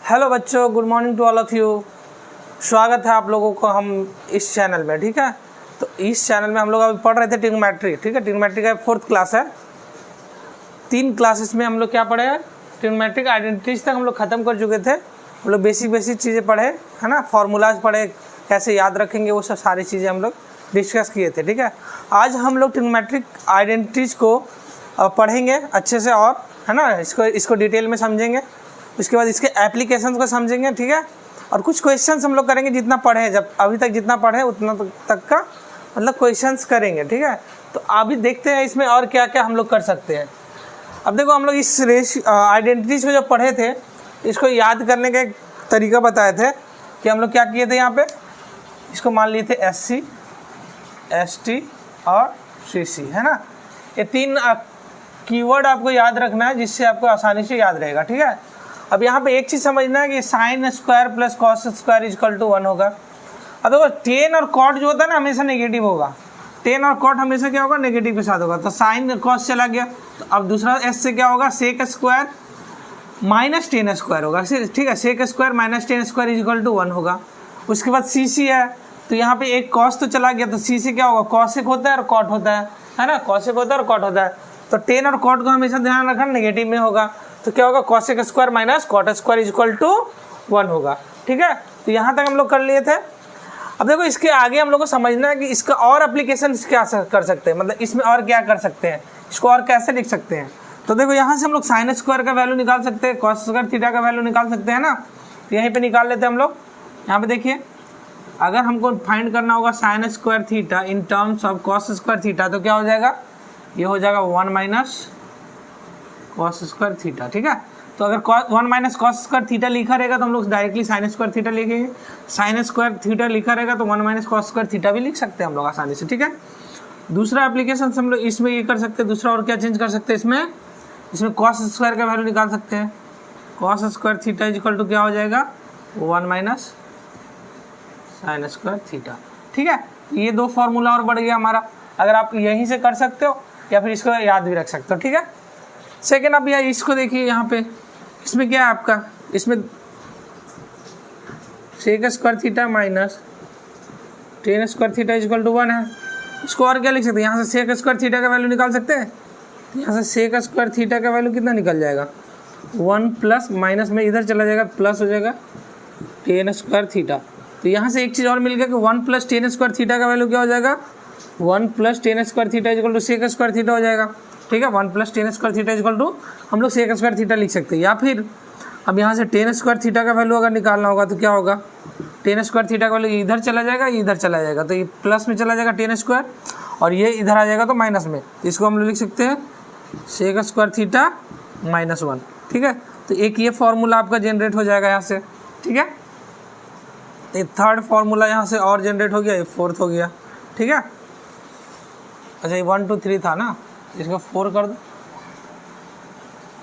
Hello बच्चों, good morning to all of you. स्वागत है आप लोगों को हम इस चैनल में। ठीक है, तो इस चैनल में हम लोग अभी पढ़ रहे थे ट्रिग्नोमेट्री। ठीक है, ट्रिग्नोमेट्री का 4th क्लास है। 3 क्लासेस में हम लोग क्या पढ़े हैं, ट्रिग्नोमेट्रिक आइडेंटिटीज तक हम लोग ख़त्म कर चुके थे। हम लोग बेसिक चीज़ें पढ़े है ना, फार्मूलाज पढ़े, कैसे याद रखेंगे, वो सब सारी चीज़ें हम लोग डिस्कस किए थे। ठीक है, आज हम लोग ट्रिग्नोमेट्रिक आइडेंटिटीज को पढ़ेंगे अच्छे से, और है ना इसको डिटेल में समझेंगे। उसके बाद इसके एप्लीकेशंस को समझेंगे। ठीक है, और कुछ क्वेश्चंस हम लोग करेंगे, जितना पढ़े हैं, जब अभी तक जितना पढ़े उतना तक का मतलब क्वेश्चंस करेंगे। ठीक है, तो अभी देखते हैं इसमें और क्या क्या हम लोग कर सकते हैं। अब देखो, हम लोग इस आइडेंटिटीज को जब पढ़े थे, इसको याद करने का एक तरीका बताए थे कि हम लोग क्या किए थे। यहाँ पे इसको मान लिए थे SC, ST और CC, है ना। ये 3 कीवर्ड आपको याद रखना है, जिससे आपको आसानी से याद रहेगा। ठीक है, अब यहाँ पे एक चीज़ समझना है कि sine square plus cos square equal to 1 होगा। अब देखो, टेन और कॉट जो होता है ना, हमेशा नेगेटिव होगा। टेन और कॉट हमेशा क्या होगा, नेगेटिव के साथ होगा। तो साइन कॉस चला गया, तो अब दूसरा S से क्या होगा, sec square minus tan square होगा। ठीक है, sec square minus tan square equal to 1 होगा। उसके बाद CC है, तो यहाँ पे एक कॉस तो चला गया, तो CC क्या होगा, कॉसेक होता है और कॉट होता है ना, कॉसेक होता है और कॉट होता है। तो टेन और कॉट को हमेशा ध्यान रखना नेगेटिव में होगा, तो क्या होगा, cosec square minus cot square equal to 1 होगा। ठीक है, तो यहाँ तक हम लोग कर लिए थे। अब देखो, इसके आगे हम लोग को समझना है कि इसका और एप्लीकेशन क्या कर सकते हैं, मतलब इसमें और क्या कर सकते हैं, इसको और कैसे लिख सकते हैं। तो देखो, यहाँ से हम लोग साइन स्क्वायर का वैल्यू निकाल सकते हैं, कॉस स्क्वायर थीटा का वैल्यू निकाल सकते हैं ना। तो यहीं पे निकाल लेते हैं हम लोग। यहाँ पे देखिए, अगर हमको फाइंड करना होगा sine square theta in terms of cos square theta, तो क्या हो जाएगा, ये हो जाएगा 1 माइनस कॉस स्क्वायर थीटा। ठीक है, तो अगर 1 माइनस कॉस स्क्वायर थीटा लिखा रहेगा तो हम लोग डायरेक्टली साइन स्क्वायर थीटा लिखेंगे। साइन स्क्वायर थीटा लिखा रहेगा तो 1 माइनस कॉस स्क्वायर थीटा भी लिख सकते हैं हम लोग आसानी से। ठीक है, दूसरा एप्लीकेशन हम लोग इसमें ये कर सकते हैं। दूसरा और क्या चेंज कर सकते हैं, इसमें कॉस स्क्वायर का वैल्यू निकाल सकते हैं। Cos square theta equal to क्या हो जाएगा, 1 माइनस साइन स्क्वायर थीटा। ठीक है, ये 2 फॉर्मूला और बढ़ गया हमारा। अगर आप यहीं से कर सकते हो या फिर इसको याद भी रख सकते हो। ठीक है, सेकेंड, अब यह इसको देखिए, यहाँ पे इसमें क्या है आपका, इसमें sec square theta minus tan square theta equal to 1 है। इसको और क्या लिख सकते हैं, यहाँ से सेक स्क्वायर थीटा का वैल्यू निकाल सकते हैं। यहाँ से सेक स्क्वायर थीटा का वैल्यू कितना निकल जाएगा, 1 प्लस माइनस में इधर चला जाएगा, प्लस हो जाएगा टेन स्क्वायर थीटा। तो यहाँ से एक चीज़ और मिल गया कि 1 प्लस टेन स्क्वायर थीटा का वैल्यू क्या हो जाएगा, 1 plus tan square theta equal to sec square theta हो जाएगा। ठीक है, 1 plus tan square theta equal to हम लोग सेक स्क्वायर थीटा लिख सकते हैं। या फिर अब यहाँ से टेन स्क्वायर थीटा का वैल्यू अगर निकालना होगा तो क्या होगा, टेन स्क्वायर थीटा का वैल्यू इधर चला जाएगा, इधर चला जाएगा, तो ये प्लस में चला जाएगा टेन स्क्वायर, और ये इधर आ जाएगा तो माइनस में। तो इसको हम लोग लिख सकते हैं सेक स्क्वायर थीटा माइनस 1। ठीक है, तो एक ये फार्मूला आपका जनरेट हो जाएगा यहाँ से। ठीक है, ये 3rd फार्मूला यहाँ से और जनरेट हो गया, ये 4th हो गया। ठीक है, अच्छा, ये 1 2 3 था ना, इसको 4 कर दो,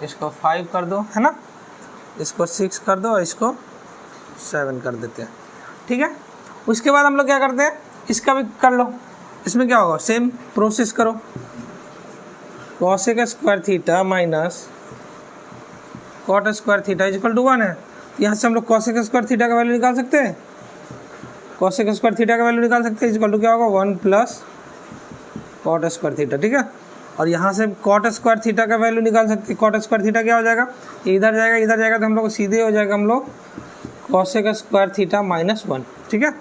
इसको 5 कर दो, है ना, इसको 6 कर दो और इसको 7 कर देते हैं। ठीक है, उसके बाद हम लोग क्या करते हैं, इसका भी कर लो। इसमें क्या होगा, सेम प्रोसेस करो, cosec square theta minus cot square theta equal to 1 है। यहाँ से हम लोग कॉसेक स्क्वायर थीटा का वैल्यू निकाल सकते हैं। कॉसेक स्क्वायर थीटा का वैल्यू निकाल सकते हैं, इक्वल टू क्या होगा, 1 प्लस कॉट स्क्वायर थीटा। ठीक है, और यहाँ से कॉट स्क्वायर थीटा का वैल्यू निकाल सकते हैं। कॉट स्क्वायर थीटा क्या हो जाएगा, इधर जाएगा, इधर जाएगा, तो हम लोग सीधे हो जाएगा हम लोग कॉसेक स्क्वायर थीटा माइनस 1। ठीक है,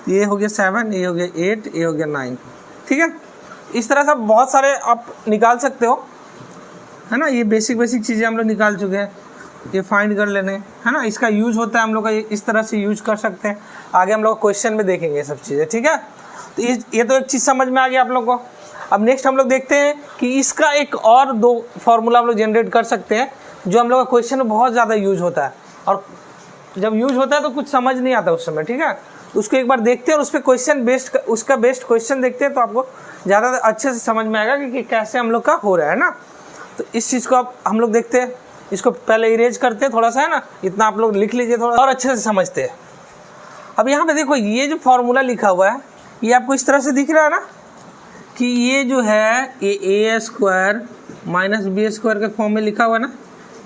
ये हो गया 7, ये हो गया 8, ये हो गया 9। ठीक है, इस तरह से बहुत सारे आप निकाल सकते हो, है ना। ये बेसिक चीज़ें हम लोग निकाल चुके हैं, ये फाइंड कर लेने, है ना। इसका यूज़ होता है हम लोग का, इस तरह से यूज कर सकते हैं। आगे हम लोग क्वेश्चन में देखेंगे ये सब चीज़ें। ठीक है, तो ये तो एक चीज़ समझ में आ गई आप लोग को। अब नेक्स्ट हम लोग देखते हैं कि इसका एक और 2 फार्मूला हम लोग जनरेट कर सकते हैं, जो हम लोग का क्वेश्चन में बहुत ज़्यादा यूज होता है, और जब यूज होता है तो कुछ समझ नहीं आता उस समय। ठीक है, उसको एक बार देखते हैं और उस पर क्वेश्चन उसका बेस्ट क्वेश्चन देखते हैं, तो आपको ज़्यादा अच्छे से समझ में आएगा कि कैसे हम लोग का हो रहा है ना। तो इस चीज़ को अब हम लोग देखते हैं, इसको पहले इरेज करते हैं थोड़ा सा, है ना, इतना आप लोग लिख लीजिए थोड़ा और अच्छे से समझते हैं। अब यहाँ पे देखो, ये जो फार्मूला लिखा हुआ है, ये आपको इस तरह से दिख रहा है ना, कि ये जो है ये A² माइनस B² के फॉर्म में लिखा हुआ है ना,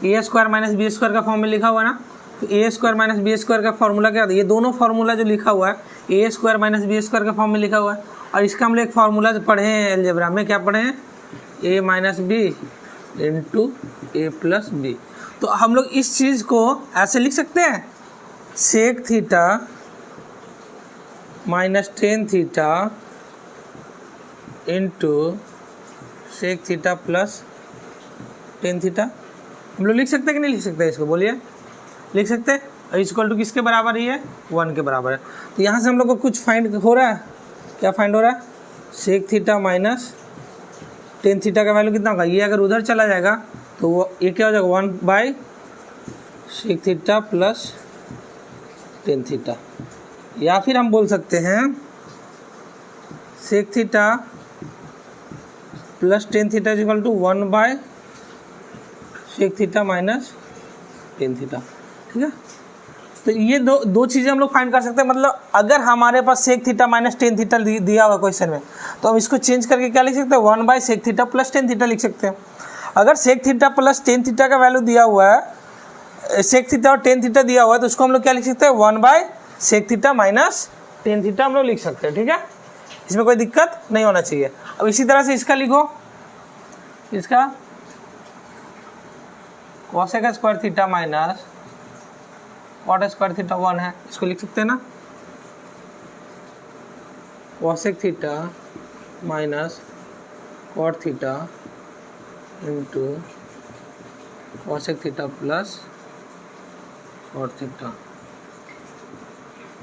A² माइनस B² का फॉर्म में लिखा हुआ है ना। तो ए स्क्वायर माइनस बी स्क्वायर का फॉर्मूला क्या था, ये दोनों फार्मूला जो लिखा हुआ है A square minus B square का फॉर्म में लिखा हुआ है, और इसका हम लोग एक फार्मूला पढ़े हैं अलजेब्रा में, क्या पढ़े हैं, ए minus B into A plus B. तो हम लोग इस चीज़ को ऐसे लिख सकते हैं, sec theta minus ten theta into sec theta plus tan theta. हम लोग लिख सकते हैं कि नहीं लिख सकते, इसको बोलिए, लिख सकते हैं। और इक्वल टू किसके बराबर ही है, 1 के बराबर है। तो यहाँ से हम लोग को कुछ फाइंड हो रहा है, क्या फाइंड हो रहा है, sec theta minus ten theta का वैल्यू कितना होगा, ये अगर उधर चला जाएगा तो वो ये क्या हो जाएगा, 1 by sec theta plus tan theta. या फिर हम बोल सकते हैं sec theta plus tan theta is equal to 1 by sec theta minus ten theta. ठीक है, तो ये दो चीज़ें हम लोग फाइंड कर सकते हैं। मतलब अगर हमारे पास sec theta minus ten theta दिया हुआ क्वेश्चन में, तो हम इसको चेंज करके क्या लिख सकते हैं, 1 by sec theta plus tan theta लिख सकते हैं। अगर sec theta plus tan theta का वैल्यू दिया हुआ है, सेक थीटा और टेन थीटा दिया हुआ है, तो उसको हम लोग क्या लिख सकते हैं, 1 by sec theta minus ten theta हम लोग लिख सकते हैं। ठीक है, इसमें कोई दिक्कत नहीं होना चाहिए। अब इसी तरह से इसका लिखो, इसका cosec square theta minus cot square theta 1 है, इसको लिख सकते हैं ना, cosec theta minus cot theta into cosec theta plus cot theta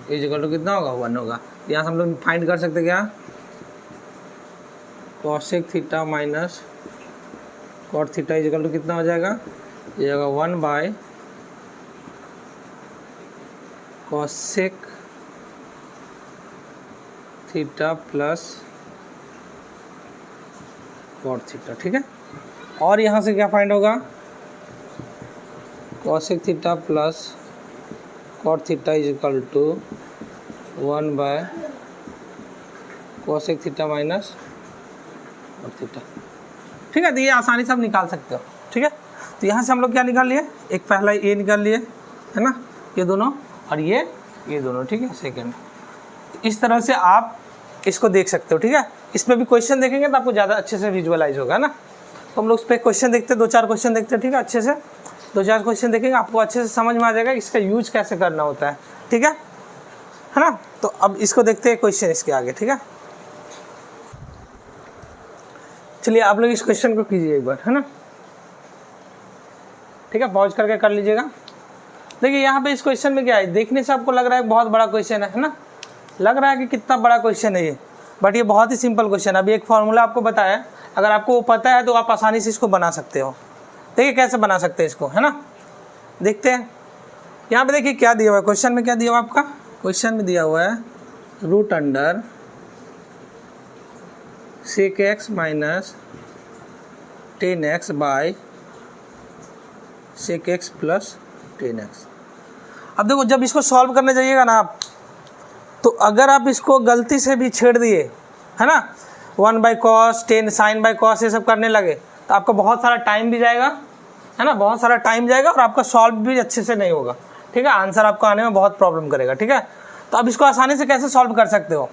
is equal to कितना होगा, 1 होगा। यहाँ से हम लोग फाइंड कर सकते क्या, cosec theta minus cot theta is equal to कितना हो जाएगा, ये होगा 1 by cosec theta plus cot theta. ठीक है, और यहाँ से क्या फाइंड होगा, cosec theta plus cot theta is equal to 1 by cosec theta minus cot theta. ठीक है, तो ये आसानी से आप निकाल सकते हो। ठीक है, तो यहाँ से हम लोग क्या निकाल लिए, एक पहला ये निकाल लिए है ना, ये दोनों, और ये दोनों। ठीक है, सेकेंड, इस तरह से आप इसको देख सकते हो। ठीक है, इसमें भी क्वेश्चन देखेंगे तो आपको ज़्यादा अच्छे से विजुअलाइज होगा ना। तो हम लोग उस पर क्वेश्चन देखते हैं, 2-4 क्वेश्चन देखते हैं। ठीक है, अच्छे से 2-4 क्वेश्चन देखेंगे, आपको अच्छे से समझ में आ जाएगा इसका यूज कैसे करना होता है। ठीक है ना। तो अब इसको देखते हैं क्वेश्चन इसके आगे। ठीक है, चलिए आप लोग इस क्वेश्चन को कीजिए एक बार, है ना। ठीक है, पॉज करके कर लीजिएगा। देखिए यहाँ पे इस क्वेश्चन में क्या है, देखने से आपको लग रहा है बहुत बड़ा क्वेश्चन है ना, लग रहा है कि कितना बड़ा क्वेश्चन है ये, बट ये बहुत ही सिंपल क्वेश्चन है। अभी एक फॉर्मूला आपको बताया, अगर आपको वो पता है तो आप आसानी से इसको बना सकते हो। देखिए कैसे बना सकते हैं इसको, है ना, देखते हैं। यहाँ पे देखिए क्या दिया हुआ है क्वेश्चन में, क्या दिया हुआ आपका, क्वेश्चन में दिया हुआ है root under sec x minus 10x by sec x plus 10x। अब देखो जब इसको सॉल्व करने जाइएगा ना आप, तो अगर आप इसको गलती से भी छेड़ दिए, है ना, 1 by cos 10 sine by cos ये सब करने लगे, तो आपका बहुत सारा टाइम भी जाएगा, है ना, बहुत सारा टाइम जाएगा, और आपका सॉल्व भी अच्छे से नहीं होगा। ठीक है, आंसर आपको आने में बहुत प्रॉब्लम करेगा। ठीक है, तो अब इसको आसानी से कैसे सॉल्व कर सकते हो,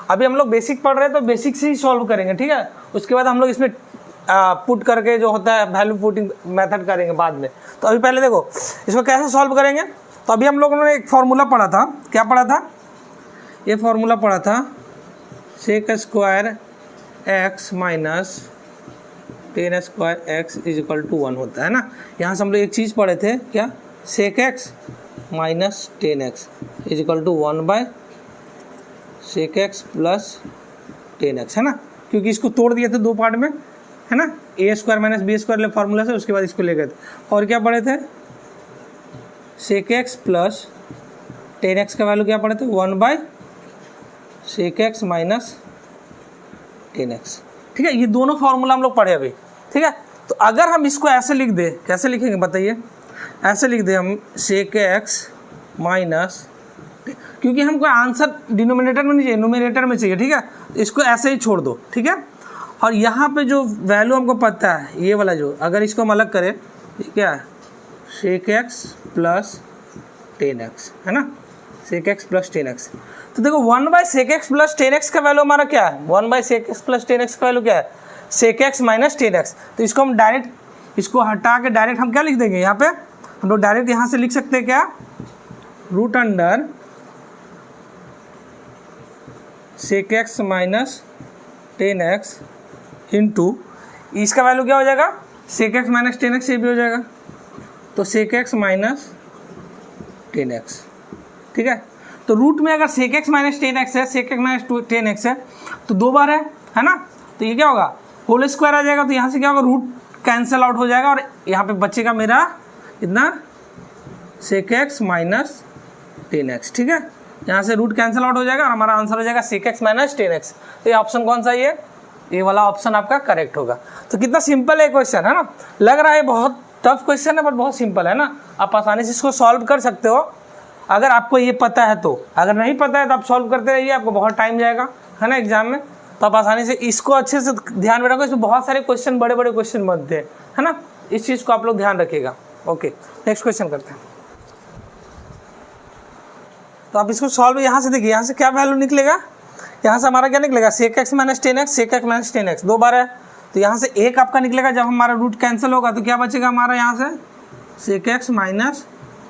अभी हम लोग बेसिक पढ़ रहे हैं तो बेसिक से ही सॉल्व करेंगे। ठीक है, उसके बाद हम लोग इसमें पुट करके जो होता है वैल्यू पुटिंग मेथड करेंगे बाद में। तो अभी पहले देखो इसको कैसे सॉल्व करेंगे। तो अभी हम लोगों ने एक फॉर्मूला पढ़ा था, क्या पढ़ा था, ये फॉर्मूला पढ़ा था sec square x minus 10 square x is equal to 1 होता है ना। यहाँ से हम लोग एक चीज़ पढ़े थे, क्या, sec x minus 10x is equal to 1 by sec x plus 10x, है ना, क्योंकि इसको तोड़ दिए थे 2 पार्ट में, है ना, ए स्क्वायर माइनस बी स्क्वायर ले फार्मूला से, उसके बाद इसको ले गए थे। और क्या पढ़े थे, सेक एक्स प्लस 10x का वैल्यू क्या पढ़े थे, 1 by sec x minus 10x। ठीक है, ये दोनों फार्मूला हम लोग पढ़े अभी। ठीक है, तो अगर हम इसको ऐसे लिख दें, कैसे लिखेंगे बताइए, ऐसे लिख दें हम सेक एक्स माइनस, क्योंकि हमको आंसर डिनोमिनेटर में नहीं चाहिए, न्यूमरेटर में चाहिए। ठीक है, इसको ऐसे ही छोड़ दो। ठीक है, और यहाँ पे जो वैल्यू हमको पता है, ये वाला जो, अगर इसको हम अलग करें, क्या है, सेक एक्स प्लस 10x, है ना, sec x प्लस 10x। तो देखो 1/sec x प्लस 10x का वैल्यू हमारा क्या है, 1/sec x प्लस 10x का वैल्यू क्या है, sec x माइनस 10x। तो इसको हम डायरेक्ट, इसको हटा के डायरेक्ट हम क्या लिख देंगे, यहाँ पे हम लोग डायरेक्ट यहाँ से लिख सकते हैं क्या, root under sec x minus 10x into, इसका वैल्यू क्या हो जाएगा, sec x माइनस 10x, ये भी हो जाएगा, तो sec x माइनस 10x, ठीक है। तो रूट में अगर sec x माइनस 10x है, sec x माइनस 10x है, तो 2 बार है ना, तो ये क्या होगा, होल स्क्वायर आ जाएगा, तो यहाँ से क्या होगा, रूट कैंसिल आउट हो जाएगा और यहाँ पे बचेगा मेरा इतना sec x माइनस 10x, ठीक है। यहाँ से रूट कैंसिल आउट हो जाएगा और हमारा आंसर हो जाएगा sec x माइनस 10x। तो ये ऑप्शन कौन सा, ये वाला ऑप्शन आपका करेक्ट होगा। तो कितना सिंपल है क्वेश्चन, है ना, लग रहा है बहुत टफ क्वेश्चन है बट बहुत सिंपल है ना, आप आसानी से इसको सॉल्व कर सकते हो अगर आपको ये पता है तो। अगर नहीं पता है तो आप सॉल्व करते रहिए, आपको बहुत टाइम जाएगा, है ना, एग्जाम में, तो आप आसानी से इसको अच्छे से ध्यान में रखो। इसमें बहुत सारे क्वेश्चन, बड़े बड़े क्वेश्चन बनते हैं, है ना, इस चीज़ को आप लोग ध्यान रखिएगा। ओके, नेक्स्ट क्वेश्चन करते हैं। तो आप इसको सॉल्व यहाँ से देखिए, यहाँ से क्या वैल्यू निकलेगा, यहाँ से हमारा क्या निकलेगा, sec x minus 10x, sec x minus 10x 2 बार है, तो यहाँ से एक आपका निकलेगा। जब हमारा रूट कैंसिल होगा तो क्या बचेगा हमारा, यहाँ से sec x माइनस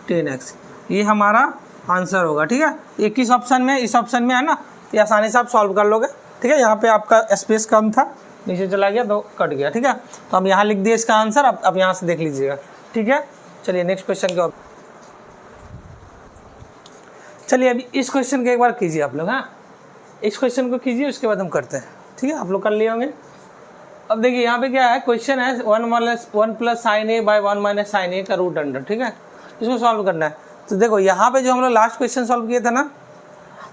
10x, ये हमारा आंसर होगा, ठीक है। एक किस ऑप्शन में, इस ऑप्शन में है ना, ये आसानी से आप सॉल्व कर लोगे, ठीक है। यहाँ पे आपका स्पेस कम था, नीचे चला गया तो कट गया, ठीक है। तो हम यहाँ लिख दिए इसका आंसर, अब यहाँ से देख लीजिएगा, ठीक है। चलिए नेक्स्ट क्वेश्चन के, चलिए अभी इस क्वेश्चन को एक बार कीजिए आप लोग, हाँ, इस क्वेश्चन को कीजिए, उसके बाद हम करते हैं, ठीक है। आप लोग कर लिए होंगे। अब देखिए यहाँ पे क्या है, क्वेश्चन है 1 plus sine A by 1 minus sine A का रूट अंडर, ठीक है। इसको सॉल्व करना है। तो देखो यहाँ पे जो हम लोग लास्ट क्वेश्चन सॉल्व किए थे ना,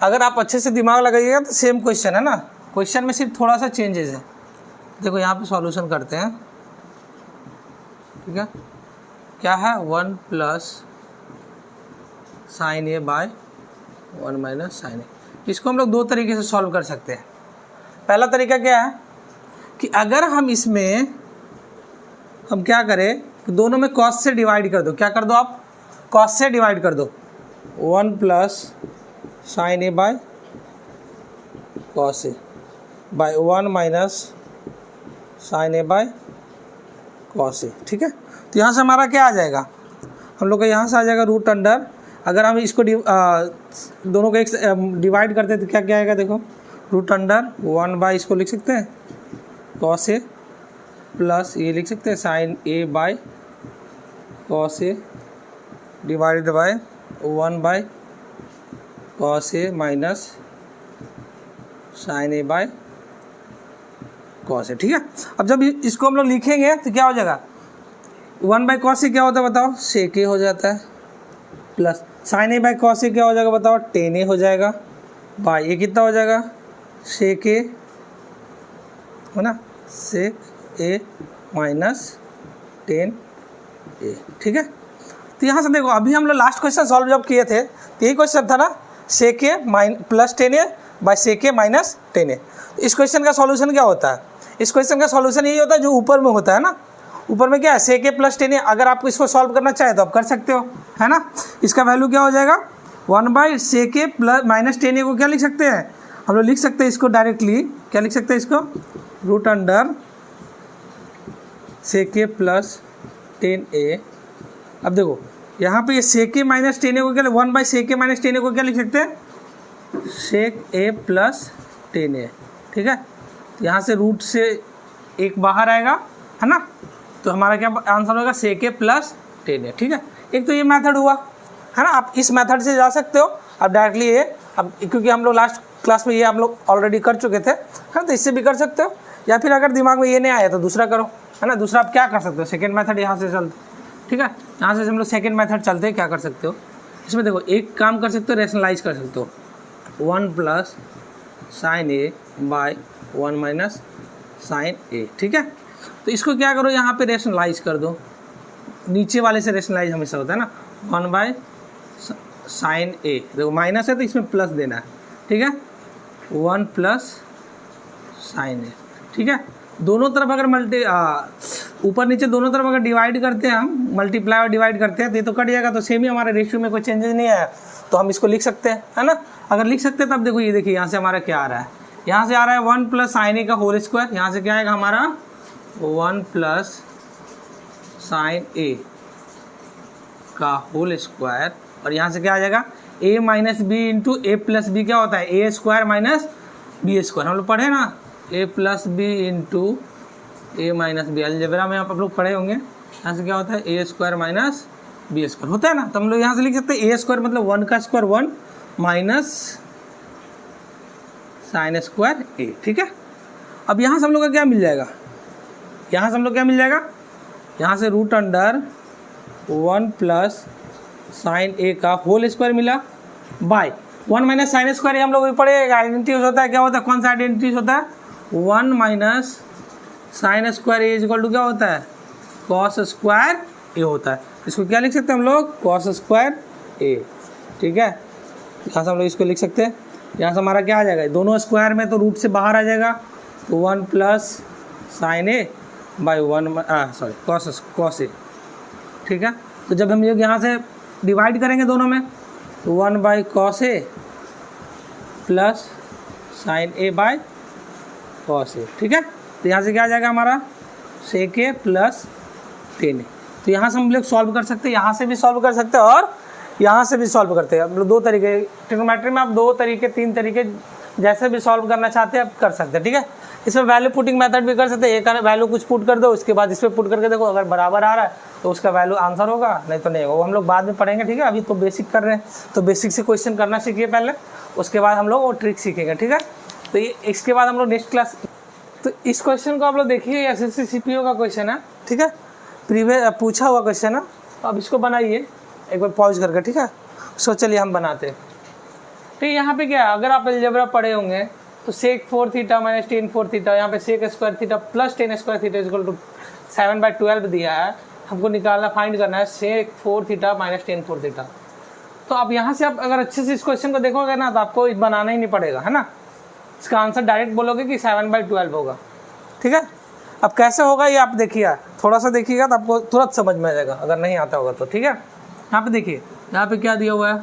अगर आप अच्छे से दिमाग लगाइएगा तो सेम क्वेश्चन है ना, क्वेश्चन में सिर्फ थोड़ा सा चेंजेस है। देखो यहाँ पे सॉल्यूशन करते हैं, ठीक है। क्या है, 1 plus sine A by 1 minus sine ए। इसको हम लोग 2 तरीके से सॉल्व कर सकते हैं। पहला तरीका क्या है कि अगर हम इसमें हम क्या करें कि दोनों में कॉस से डिवाइड कर दो। क्या कर दो आप, कॉस से डिवाइड कर दो। 1 plus sine A by cos A by 1 minus sine A by cos A, ठीक है। तो यहाँ से हमारा क्या आ जाएगा, हम लोग का यहाँ से आ जाएगा रूट अंडर, अगर हम इसको दोनों को एक डिवाइड करते हैं तो क्या क्या आएगा, देखो रूट अंडर 1 बाय, इसको लिख सकते हैं कॉस ए, प्लस ये लिख सकते हैं sine A by cos A divided by 1 by cos A minus sine A by cos A, ठीक है। अब जब इसको हम लोग लिखेंगे तो क्या हो जाएगा, 1 बाय कॉस ए क्या होता है बताओ, सेक ए हो जाता है, plus sine A by cos A क्या हो जाएगा बताओ, टेन ए हो जाएगा, बाय ये कितना हो जाएगा, सेक ए, है ना, सेक ए माइनस टेन ए, ठीक है। तो यहाँ से देखो अभी हम लोग लास्ट क्वेश्चन सॉल्व जब किए थे तो यही क्वेश्चन था ना, sec A plus tan A by sec A minus tan A. इस क्वेश्चन का सॉल्यूशन क्या होता है, इस क्वेश्चन का सॉल्यूशन यही होता है जो ऊपर में होता है ना, ऊपर में क्या है सेक ए प्लस टेन ए। अगर आपको इसको सॉल्व करना चाहे तो आप कर सकते हो, है ना। इसका वैल्यू क्या हो जाएगा, 1 by sec A plus minus tan A को क्या लिख सकते हैं हम लोग, लिख सकते हैं इसको डायरेक्टली, क्या लिख सकते हैं इसको, root under sec A plus tan ए। अब देखो यहाँ पे ये सेक ए माइनस टेन ए को क्या, 1 by sec A minus tan A को क्या लिख सकते हैं, सेक ए प्लस टेन ए, ठीक है। तो यहाँ से रूट से एक बाहर आएगा, है ना, तो हमारा क्या आंसर होगा, सेक ए प्लस टेन ए, ठीक है। एक तो ये मेथड हुआ, है ना, आप इस मेथड से जा सकते हो, आप डायरेक्टली ये, अब क्योंकि हम लोग लास्ट क्लास में ये हम लोग ऑलरेडी कर चुके थे, है ना, तो इससे भी कर सकते हो, या फिर अगर दिमाग में ये नहीं आया तो दूसरा करो, है ना। दूसरा आप क्या कर सकते हो, सेकेंड मेथड यहाँ से चलते, ठीक है, यहाँ से हम लोग सेकेंड मेथड चलते हैं, क्या कर सकते हो इसमें, देखो एक काम कर सकते हो, रेशनलाइज कर सकते हो, 1 plus sine A by 1 minus sine ए, ठीक है। तो इसको क्या करो, यहाँ पे रेशनलाइज कर दो, नीचे वाले से रेशनलाइज हमेशा होता है ना, 1 बाय साइन ए, देखो माइनस है तो इसमें प्लस देना है, ठीक है, 1 प्लस साइन ए, ठीक है। दोनों तरफ अगर ऊपर नीचे दोनों तरफ अगर डिवाइड करते हैं हम, मल्टीप्लाई और डिवाइड करते हैं तो ये तो कट जाएगा, तो सेम ही हमारे रेशियो में कोई चेंजेस नहीं आया, तो हम इसको लिख सकते हैं, है ना। अगर लिख सकते हैं तब देखो ये देखिए यहाँ से हमारा क्या आ रहा है, यहाँ से आ रहा है 1 प्लस साइन ए का होल स्क्वायर, यहाँ से क्या आएगा हमारा 1 प्लस साइन ए का होल स्क्वायर, और यहाँ से क्या आ जाएगा a minus B into A plus B क्या होता है A square minus B square, हम लोग पढ़े ना, a plus B into A minus B, algebra में आप लोग पढ़े होंगे। यहाँ से क्या होता है A square minus B square होता है ना, तो हम लोग यहाँ से लिख सकते हैं ए स्क्वायर मतलब 1 का स्क्वायर 1 माइनस साइन स्क्वायर ए, ठीक है। अब यहाँ से हम लोग का क्या मिल जाएगा, यहाँ से हम लोग क्या मिल जाएगा, यहाँ से root under 1 plus sine A का होल स्क्वायर मिला बाय 1 माइनस साइन स्क्वायर, हम लोग पढ़े आइडेंटिटी होता है, क्या होता है, कौन सा आइडेंटिटी होता है 1 minus sine square A is equal to क्या होता है कॉस स्क्वायर ए होता है। इसको क्या लिख सकते हैं हम लोग कॉस स्क्वायर ए, ठीक है। यहाँ से हम लोग इसको लिख सकते हैं, यहाँ से हमारा क्या आ जाएगा, दोनों स्क्वायर में तो रूट से बाहर आ जाएगा, तो 1 plus sine A by 1 cos A, ठीक है। तो जब हम यहाँ से डिवाइड करेंगे दोनों में, तो 1 by cos A plus sine A by cos A, ठीक है। तो यहाँ से क्या आ जाएगा हमारा सेक ए प्लस टेन ए, तो यहाँ से हम लोग सॉल्व कर सकते हैं, यहाँ से भी सॉल्व कर सकते हैं और यहाँ से भी सॉल्व करते हैं। हम लोग दो तरीके, ट्रिग्नोमेट्री में आप 2 तरीके 3 तरीके जैसे भी सॉल्व करना चाहते हैं आप कर सकते हैं, ठीक है। इसमें वैल्यू पुटिंग मेथड भी कर सकते हैं, एक वैल्यू कुछ पुट कर दो, उसके बाद इस पर पुट करके देखो, अगर बराबर आ रहा है तो उसका वैल्यू आंसर होगा, नहीं तो नहीं होगा, वो हम लोग बाद में पढ़ेंगे, ठीक है। अभी तो बेसिक कर रहे हैं, तो बेसिक से क्वेश्चन करना सीखिए पहले, उसके बाद हम लोग वो ट्रिक सीखेंगे, ठीक है। तो ये इसके बाद हम लोग नेक्स्ट क्लास, तो इस क्वेश्चन को आप लोग देखिए, एसएससी सीपीओ का क्वेश्चन है, ठीक है, प्रीवियस पूछा हुआ क्वेश्चन है। तो अब इसको बनाइए एक बार पॉज करके, ठीक है। सो चलिए हम बनाते हैं, ठीक है। यहाँ पे क्या है, अगर आप अलजेब्रा पढ़े होंगे तो sec 4 theta minus tan 4 theta, यहाँ पे sec square theta plus tan square theta equal to 7/12 दिया है, हमको निकालना फाइंड करना है sec 4 theta minus tan 4 theta. तो अब यहाँ से आप अगर अच्छे से इस क्वेश्चन को देखोगे ना, तो आपको बनाना ही नहीं पड़ेगा, है ना। इसका आंसर डायरेक्ट बोलोगे कि 7/12 होगा, ठीक है। अब कैसे होगा ये आप देखिए, थोड़ा सा देखिएगा तो आपको तुरंत समझ में आ जाएगा, अगर नहीं आता होगा तो, ठीक है। यहाँ पे देखिए, यहाँ पे क्या दिया हुआ है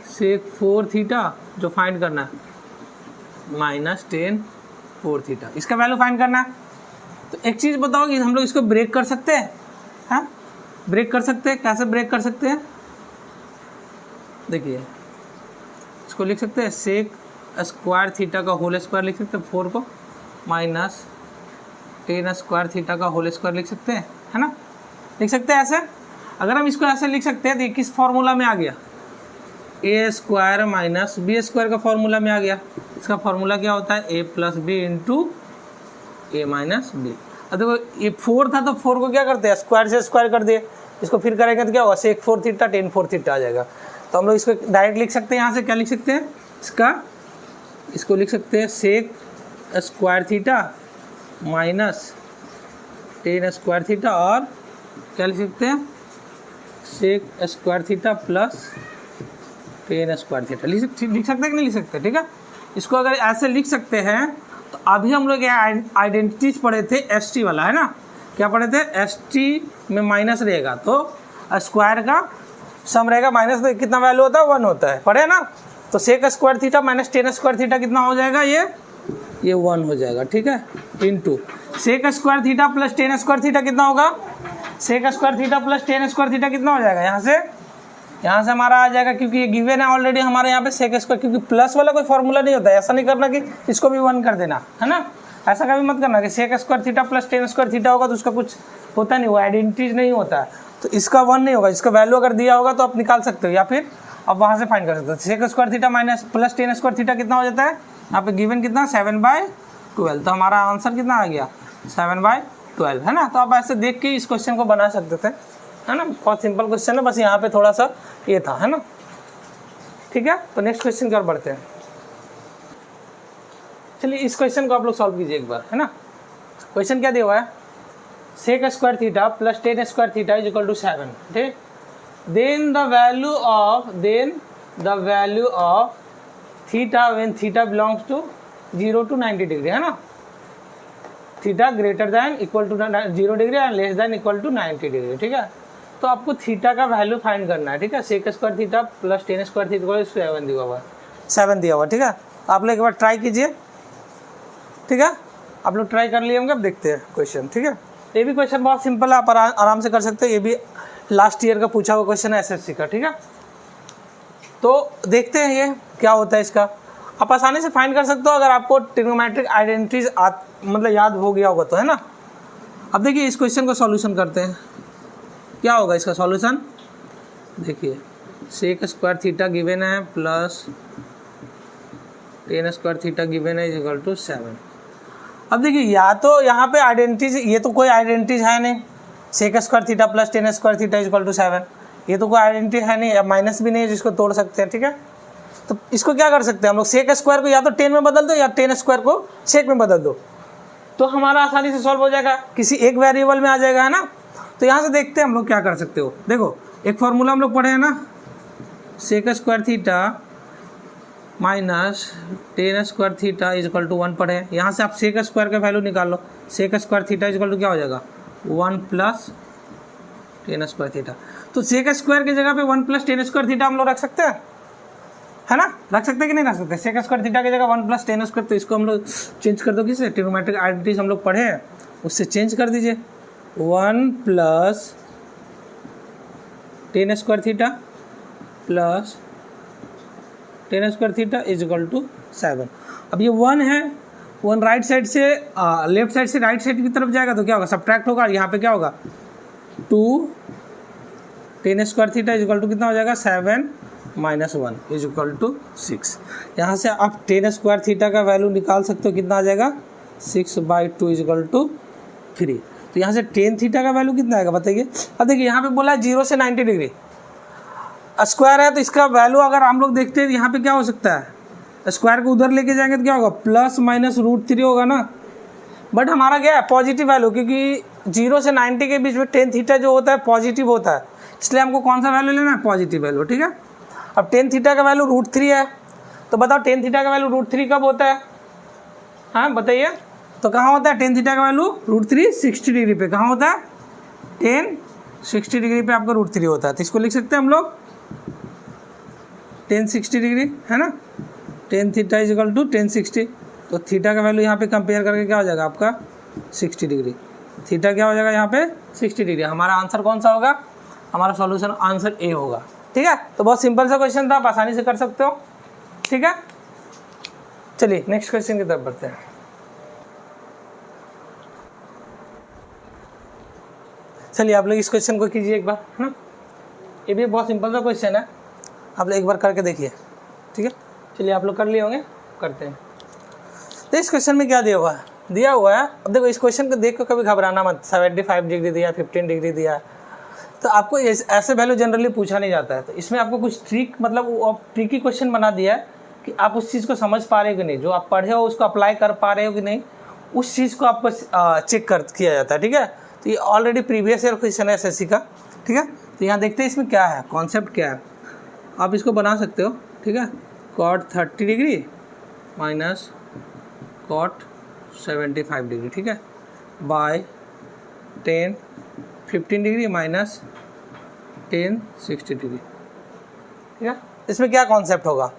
सेक 4 थीटा जो फाइंड करना है माइनस टेन 4 थीटा, इसका वैल्यू फाइंड करना है। तो एक चीज़ बताओ कि हम लोग इसको ब्रेक कर सकते हैं, हाँ ब्रेक कर सकते हैं, कैसे ब्रेक कर सकते हैं, देखिए इसको लिख सकते हैं सेक स्क्वायर थीटा का होल स्क्वायर लिख सकते हैं 4 को, माइनस टेन स्क्वायर थीटा का होल स्क्वायर लिख सकते हैं, है ना, लिख सकते हैं ऐसे। अगर हम इसको ऐसे लिख सकते हैं तो ये किस फॉर्मूला में आ गया, ए स्क्वायर माइनस बी स्क्वायर का फॉर्मूला में आ गया। इसका फॉर्मूला क्या होता है ए plus B into A minus B. अब देखो ये 4 था तो 4 को क्या करते हैं स्क्वायर से स्क्वायर कर दिए, इसको फिर करेंगे तो क्या होगा सेक 4 थीटा टेन 4 थीटा आ जाएगा। तो हम लोग इसको डायरेक्ट लिख सकते हैं, यहाँ से क्या लिख सकते हैं इसको लिख सकते हैं sec square theta minus tan square theta, और क्या लिख सकते हैं sec square theta plus tan square theta लिख सकते हैं कि नहीं लिख सकते, ठीक है। इसको अगर ऐसे लिख सकते हैं तो अभी हम लोग आइडेंटिटीज पढ़े थे एस टी वाला, है ना, क्या पढ़े थे एस टी में माइनस रहेगा तो स्क्वायर का सम रहेगा, माइनस तो कितना वैल्यू होता है 1 होता है, पढ़े ना। तो sec square theta minus tan square theta कितना हो जाएगा, ये 1 हो जाएगा, ठीक है, into sec square theta plus tan square theta कितना होगा, sec square theta plus tan square theta कितना हो जाएगा, यहाँ से हमारा आ जाएगा, क्योंकि ये गिवन है ऑलरेडी हमारे यहाँ पे सेक स्क्वायर, क्योंकि प्लस वाला कोई फॉर्मूला नहीं होता है, ऐसा नहीं करना कि इसको भी 1 कर देना, है ना, ऐसा कभी मत करना कि sec square theta plus tan square theta होगा तो उसका कुछ होता नहीं, वो आइडेंटिटीज नहीं होता है, तो इसका 1 नहीं होगा, इसका वैल्यू अगर दिया होगा तो आप निकाल सकते हो, या फिर आप वहाँ से फाइंड कर सकते हो। Sec square theta minus plus tan square theta कितना हो जाता है, यहाँ पे गिवन कितना 7/12, तो हमारा आंसर कितना आ गया 7/12, है ना। तो आप ऐसे देख के इस क्वेश्चन को बना सकते थे, है ना, बहुत सिंपल क्वेश्चन है, बस यहाँ पे थोड़ा सा ये था, है ना, ठीक है। तो नेक्स्ट क्वेश्चन की ओर बढ़ते हैं, चलिए इस क्वेश्चन को आप लोग सॉल्व कीजिए एक बार, है ना। क्वेश्चन क्या दिया हुआ है sec square theta plus tan square theta is equal to 7, ठीक। Then the value of theta when theta belongs to 0 to 90 degree, है ना। Theta greater than equal to 0 degree and less than equal to 90 degree, ठीक है। तो आपको theta का value find करना है, ठीक है। Sec square theta plus tan square theta को 7 दिया हुआ, 7 दिया हुआ, ठीक है। आप लोग एक बार ट्राई कीजिए, ठीक है। आप लोग ट्राई कर लिए होंगे, अब देखते हैं क्वेश्चन, ठीक है। ये भी क्वेश्चन बहुत सिंपल है, आप आराम से कर सकते हो। ये भी लास्ट ईयर का पूछा हुआ क्वेश्चन है एसएससी का, ठीक है। तो देखते हैं ये क्या होता है इसका। आप आसानी से फाइंड कर सकते हो अगर आपको ट्रिग्नोमेट्रिक आइडेंटिटीज मतलब याद हो गया होगा तो, है ना। अब देखिए इस क्वेश्चन का सॉल्यूशन करते हैं। क्या होगा इसका सॉल्यूशन, देखिए सेक स्क्वायर थीटा गिवन है plus tan square theta given है इक्वल टू 7। अब देखिए या तो यहाँ पे आइडेंटिटीज, ये तो कोई आइडेंटिटीज है नहीं, sec square theta plus tan square theta equal to 7, ये तो कोई आइडेंटिटी है नहीं, अब माइनस भी नहीं है जिसको तोड़ सकते हैं, ठीक है। तो इसको क्या कर सकते हैं हम लोग, सेक स्क्वायर को या तो 10 में बदल दो या 10 स्क्वायर को सेक में बदल दो, तो हमारा आसानी से सॉल्व हो जाएगा, किसी एक वेरिएबल में आ जाएगा, है ना। तो यहाँ से देखते हैं हम लोग क्या कर सकते हो। देखो एक फॉर्मूला हम लोग पढ़े हैं ना, sec square theta minus tan square theta equal to 1 पढ़े हैं। यहाँ से आप सेक स्क्वायर का वैल्यू निकाल लो, sec square theta equal to क्या हो जाएगा 1 प्लस टेन स्क्वायर थीटा। तो सेक स्क्वायर की जगह पे 1 प्लस टेन स्क्वायर थीटा हम लोग रख सकते हैं, है ना, रख सकते हैं कि नहीं रख सकते। सेक स्क्वायर थीटा की जगह 1 प्लस टेन स्क्वायर, तो इसको हम लोग चेंज कर दो किससे, ट्रिग्नोमेट्रिक आइडेंटिटीज हम लोग पढ़े हैं उससे चेंज कर दीजिए। 1 plus tan square theta plus tan square theta is equal to 7। अब ये 1 है, 1 राइट साइड से लेफ्ट साइड से राइट साइड की तरफ जाएगा तो क्या होगा, सब्ट्रैक्ट होगा, यहाँ पे क्या होगा 2 tan square theta is equal to कितना हो जाएगा 7 माइनस 1 इज इक्वल टू 6। यहाँ से आप टेन स्क्वायर थीटा का वैल्यू निकाल सकते हो, कितना आ जाएगा 6/2 इज इक्वल टू 3। तो यहाँ से टेन थीटा का वैल्यू कितना आएगा बताइए। अब देखिए यहाँ पे बोला है 0 से 90 डिग्री, स्क्वायर है तो इसका वैल्यू अगर हम लोग देखते हैं यहाँ पे क्या हो सकता है, स्क्वायर को उधर लेके जाएंगे तो क्या होगा प्लस माइनस √3 होगा ना। बट हमारा क्या है पॉजिटिव वैल्यू, क्योंकि 0 से 90 के बीच में टेन थीटा जो होता है पॉजिटिव होता है, इसलिए हमको कौन सा वैल्यू लेना है, पॉजिटिव वैल्यू, ठीक है। अब टेन थीटा का वैल्यू √3 है, तो बताओ टेन थीटा का वैल्यू √3 कब होता है, हाँ बताइए। तो कहाँ होता है टेन थीटा का वैल्यू √3 60 डिग्री पे, कहाँ होता है 60 डिग्री पे आपका √3 होता है। तो इसको लिख सकते हैं हम लोग 60 डिग्री, है ना। Tan theta is equal to 60, तो थीटा का वैल्यू यहाँ पे कंपेयर करके क्या हो जाएगा आपका 60 डिग्री, थीटा क्या हो जाएगा यहाँ पे 60 डिग्री। हमारा आंसर कौन सा होगा, हमारा सॉल्यूशन आंसर ए होगा, ठीक है। तो बहुत सिंपल सा क्वेश्चन था, आप आसानी से कर सकते हो, ठीक है। चलिए नेक्स्ट क्वेश्चन की तरफ बढ़ते हैं। चलिए आप लोग इस क्वेश्चन को कीजिए एक बार, है ना। ये भी बहुत सिंपल सा क्वेश्चन है, आप लोग एक बार करके देखिए, ठीक है। चलिए आप लोग कर लिए होंगे, करते हैं। तो इस क्वेश्चन में क्या दिया हुआ है, अब देखो इस क्वेश्चन को देख कर कभी घबराना मत। 75 डिग्री दिया, 15 डिग्री दिया, तो आपको ऐसे वैल्यू जनरली पूछा नहीं जाता है। तो इसमें आपको कुछ ट्रिक, मतलब ट्रिकी क्वेश्चन बना दिया है कि आप उस चीज़ को समझ पा रहे हो कि नहीं, जो आप पढ़े हो उसको अप्लाई कर पा रहे हो कि नहीं, उस चीज़ को आपको चेक किया जाता है, ठीक है। तो ये ऑलरेडी प्रीवियस ईयर क्वेश्चन है एसएससी का, ठीक है। तो यहाँ देखते हैं इसमें क्या है, कॉन्सेप्ट क्या है। आप इसको बना सकते हो, ठीक है। cot 30 degree minus cot 75 degree, ठीक है, बाय 15 डिग्री माइनस 60 डिग्री, ठीक है। इसमें क्या कॉन्सेप्ट होगा,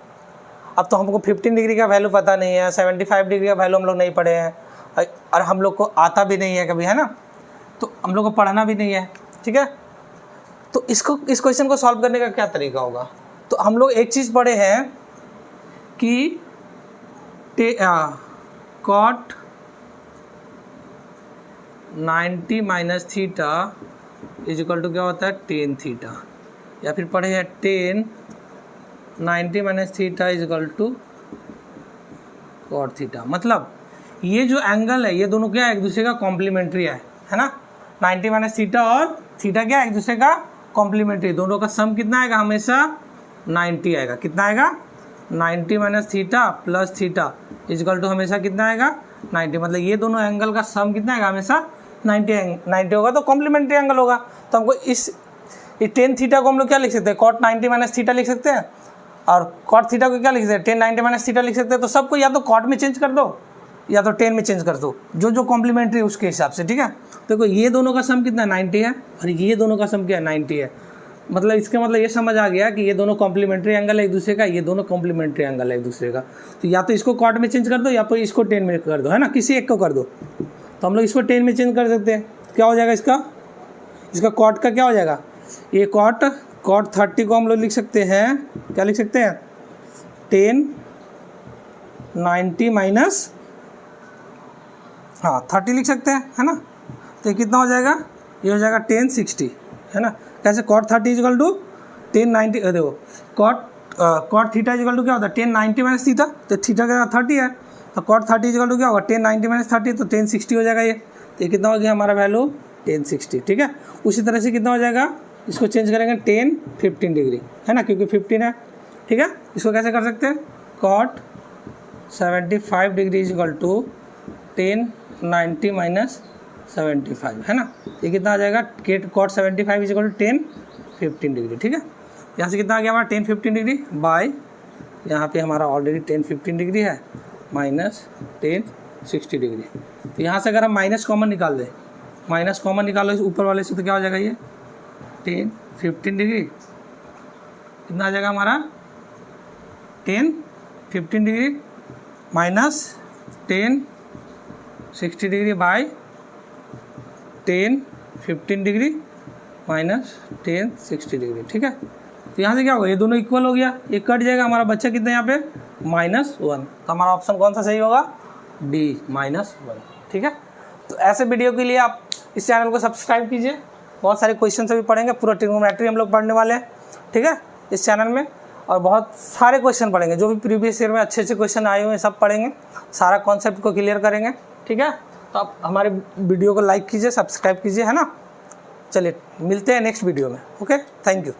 अब तो हमको 15 डिग्री का वैल्यू पता नहीं है, 75 डिग्री का वैल्यू हम लोग नहीं पढ़े हैं, और हम लोग को आता भी नहीं है कभी, है ना, तो हम लोग को पढ़ना भी नहीं है, ठीक है। तो इस क्वेश्चन को सॉल्व करने का क्या तरीका होगा, तो हम लोग एक चीज़ पढ़े हैं कि cot 90 minus theta is equal to क्या होता है टेन थीटा, या फिर पढ़े हैं 90 minus theta is equal to cot theta. मतलब ये जो एंगल है ये दोनों क्या है, एक दूसरे का कॉम्प्लीमेंट्री है ना। 90 माइनस थीटा और थीटा क्या है, एक दूसरे का कॉम्प्लीमेंट्री, दोनों का सम कितना आएगा, हमेशा 90 आएगा। कितना आएगा, 90 minus theta plus theta is equal to हमेशा कितना आएगा 90। मतलब ये दोनों एंगल का सम कितना आएगा, हमेशा 90 होगा, तो कॉम्प्लीमेंट्री एंगल होगा। तो हमको इस टेन थीटा को हम लोग क्या लिख सकते हैं, cot 90 माइनस थीटा लिख सकते हैं, और cot थीटा को क्या लिख सकते हैं, 10 90 माइनस थीटा लिख सकते हैं। तो सबको या तो cot में चेंज कर दो या तो 10 में चेंज कर दो, जो जो कॉम्प्लीमेंट्री उसके हिसाब से, ठीक है। देखो ये दोनों का सम कितना 90 है और ये दोनों का सम क्या 90 है, मतलब इसका मतलब ये समझ आ गया कि ये दोनों कॉम्प्लीमेंट्री एंगल है एक दूसरे का, ये दोनों कॉम्प्लीमेंट्री एंगल है एक दूसरे का। तो या तो इसको कॉट में चेंज कर दो या तो इसको 10 में कर दो, है ना, किसी एक को कर दो। तो हम लोग इसको 10 में चेंज कर सकते हैं, क्या हो जाएगा इसका कॉट का क्या हो जाएगा, ये कॉट 30 को हम लोग लिख सकते हैं, क्या लिख सकते हैं 10 90 माइनस 30 लिख सकते हैं, है ना। तो ये कितना हो जाएगा, ये हो जाएगा 10 60, है ना। कैसे कॉट 30 इजकल टू 10 90, देखो कॉट थीटा इजकल टू क्या होता है 10 90 माइनस थीटा, तो थीटा का 30 है, तो कॉट 30 इजकल टू क्या होगा 10 90 माइनस 30, तो 10 60 हो जाएगा ये। तो ये कितना हो गया हमारा वैल्यू 10 60, ठीक है। उसी तरह से कितना हो जाएगा, इसको चेंज करेंगे 10 15 डिग्री, है ना, क्योंकि 15 है, ठीक है। इसको कैसे कर सकते हैं, cot 75 degree is equal to 10 90 minus 75, है ना। ये कितना आ जाएगा, कॉट 75 इजकल टू 10 15 डिग्री, ठीक है। यहाँ से कितना आ गया हमारा 10 15 डिग्री बाय, यहाँ पे हमारा ऑलरेडी 10 15 डिग्री है माइनस 10 60 डिग्री। तो यहाँ से अगर हम माइनस कॉमन निकाल दें, माइनस कॉमन निकालो इस ऊपर वाले से, तो क्या हो जाएगा ये 10 15 डिग्री, कितना आ जाएगा हमारा 10 15 degree minus 10 60 degree by 10 15 degree minus 10 60 degree, ठीक है। तो यहाँ से क्या होगा, ये दोनों इक्वल हो गया, ये कट जाएगा, हमारा बच्चा कितना यहाँ पे -1। तो हमारा ऑप्शन कौन सा सही होगा, डी -1, ठीक है। तो ऐसे वीडियो के लिए आप इस चैनल को सब्सक्राइब कीजिए, बहुत सारे क्वेश्चन अभी पढ़ेंगे, पूरा ट्रिग्नोमेट्री हम लोग पढ़ने वाले हैं, ठीक है, इस चैनल में। और बहुत सारे क्वेश्चन पढ़ेंगे, जो भी प्रीवियस ईयर में अच्छे अच्छे क्वेश्चन आए हुए हैं सब पढ़ेंगे, सारा कॉन्सेप्ट को क्लियर करेंगे, ठीक है। तो आप हमारे वीडियो को लाइक कीजिए, सब्सक्राइब कीजिए, है ना। चलिए मिलते हैं नेक्स्ट वीडियो में, ओके, थैंक यू।